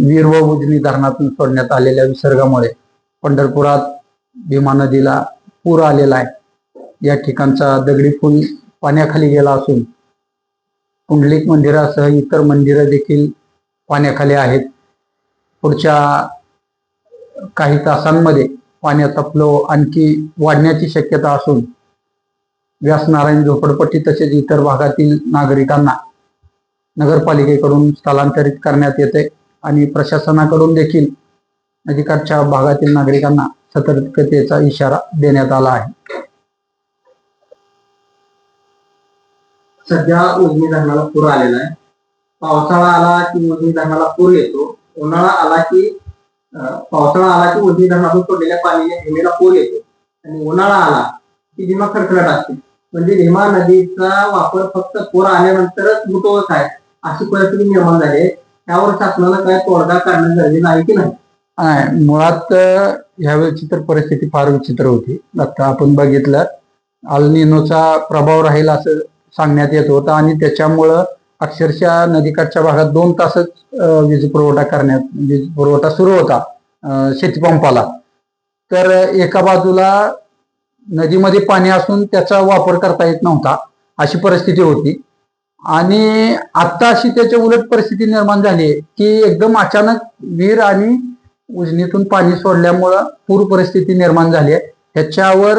वीर व उजनी धरणातून सोडण्यात आलेल्या विसर्गामुळे पंढरपुरात भीमा नदीला पूर आलेला आहे। या ठिकाणचा दगडी पूल पाण्याखाली गेला असून पुंडलिक मंदिरासह इतर मंदिरं देखील पाण्याखाली आहेत। पुढच्या काही तासांमध्ये पाण्याचा फ्लो आणखी वाढण्याची शक्यता असून व्यासनारायण झोपडपट्टी तसेच इतर भागातील नागरिकांना नगरपालिकेकडून स्थलांतरित करण्यात येते आणि प्रशासनाकडून देखील नदीकाठच्या भागातील नागरिकांना सतर्कतेचा इशारा देण्यात आला आहे। सध्या उजनी धरणाला पूर आलेला आहे। पावसाळा आला की उजनी धरणाला पूर येतो, उन्हाळा आला की उजनी धरणातून सोडलेल्या पाण्याने भीमेला पूर येतो आणि उन्हाळा आला की भीमा खडखडत असते। म्हणजे भीमा नदीचा वापर फक्त पूर आल्यानंतरच होत आहे अशी परिस्थिती निर्माण झाली आहे। त्यावर शासनानं काय तोडगा काढणं गरजेचं आहे की नाही? मुळात ह्यावेळची तर परिस्थिती फार विचित्र होती। आता आपण बघितलं अल निनोचा प्रभाव राहील असं सांगण्यात येत होतं आणि त्याच्यामुळं अक्षरशः नदीकाठच्या भागात 2 तासच वीज पुरवठा सुरू होता शेतीपंपाला। तर एका बाजूला नदीमध्ये पाणी असून त्याचा वापर करता येत नव्हता अशी परिस्थिती होती आणि आता अशी त्याच्या उलट परिस्थिती निर्माण झाली आहे की एकदम अचानक वीर आणि उजनीतून पाणी सोडल्यामुळं पूर परिस्थिती निर्माण झाली आहे। ह्याच्यावर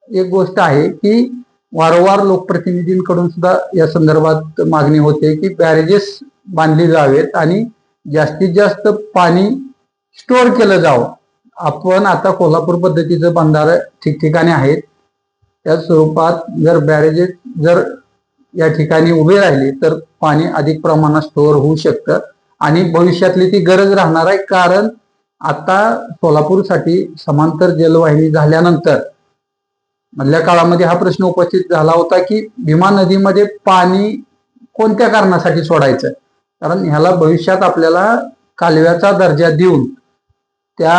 एक गोष्ट आहे की वारंवार लोकप्रतिनिधींकडून सुद्धा या संदर्भात मागणी होते की बॅरेजेस बांधली जावेत आणि जास्तीत जास्त पाणी स्टोअर केलं जावं। आपण आता कोल्हापूर पद्धतीचं बंधारं ठिकठिकाणी आहेत, त्या स्वरूपात जर बॅरेजेस जर या ठिकाणी उभे राहिले तर पाणी अधिक प्रमाणात स्टोअर होऊ शकतं आणि भविष्यातली ती गरज राहणार आहे। कारण आता सोलापूरसाठी समांतर जलवाहिनी झाल्यानंतर मधल्या काळामध्ये हा प्रश्न उपस्थित झाला होता की भीमा नदीमध्ये पाणी कोणत्या कारणासाठी सोडायचं, कारण ह्याला भविष्यात आपल्याला कालव्याचा दर्जा देऊन त्या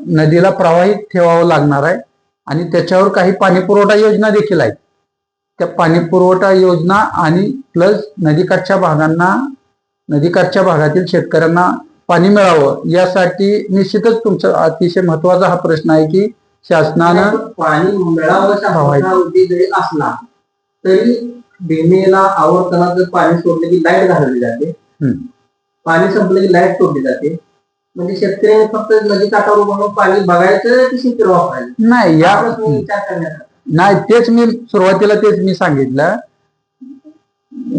नदीला प्रवाहित ठेवावं लागणार आहे आणि त्याच्यावर काही पाणी पुरवठा योजना देखील आहेत। त्या पाणी पुरवठा योजना आणि प्लस नदीकाठच्या भागातील शेतकऱ्यांना पाणी मिळावं यासाठी निश्चितच तुमचा अतिशय महत्वाचा हा प्रश्न आहे की शासनानं पाणी मिळावं जरी असला तरी भीमेला आवर्तनात जर पाणी सोडले की लाईट घालवली जाते, पाणी संपलं की लाईट सोडली जाते। म्हणजे शेतकऱ्यांनी फक्त नदी काठावर उभं पाणी बघायचं की शेतीला वापरायचं नाही, या विचार करण्याचा नाही। तेच मी सुरुवातीला सांगितलं,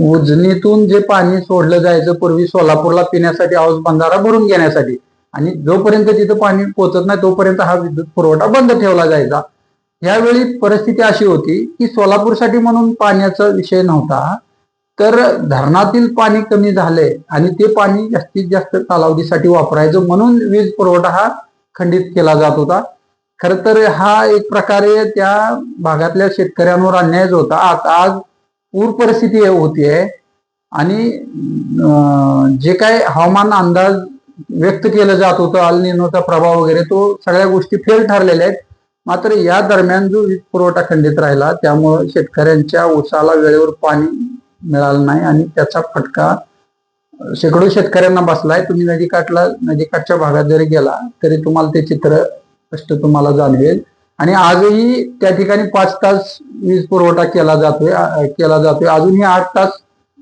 उजनीतून जे पाणी सोडलं जायचं पूर्वी सोलापूरला पिण्यासाठी औस बंधारा भरून घेण्यासाठी आणि जोपर्यंत तिथं पाणी पोहोचत नाही तोपर्यंत हा विद्युत पुरवठा बंद ठेवला जायचा। यावेळी परिस्थिती अशी होती की सोलापूरसाठी म्हणून पाण्याचा विषय नव्हता, तर धरणातील पाणी कमी झाले आणि ते पाणी जास्तीत जास्त कालावधीसाठी वापरायचं म्हणून वीज पुरवठा हा खंडित केला जात होता। खर तर हा एक प्रकारे त्या भागातल्या शेतकऱ्यांवर अन्यायच होता। आज पूर परिस्थिती होतीये आणि जे काय हवामान अंदाज व्यक्त केलं जात होतं अल निनोचा प्रभाव वगैरे तो सगळ्या गोष्टी फेल ठरलेल्या आहेत। मात्र या दरम्यान जो वीज पुरवठा खंडित राहिला त्यामुळे शेतकऱ्यांच्या ऊसाला वेळेवर पाणी मिळालं नाही आणि त्याचा फटका शेकडो शेतकऱ्यांना बसलाय। तुम्ही नदीकाठच्या भागात जरी गेला तरी तुम्हाला ते चित्र स्पष्ट तुम्हाला जाणवेल आणि आजही त्या ठिकाणी 5 तास वीज पुरवठा केला जातोय। अजूनही 8 तास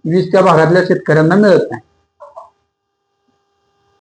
वीज त्या भागातल्या शेतकऱ्यांना मिळत नाही।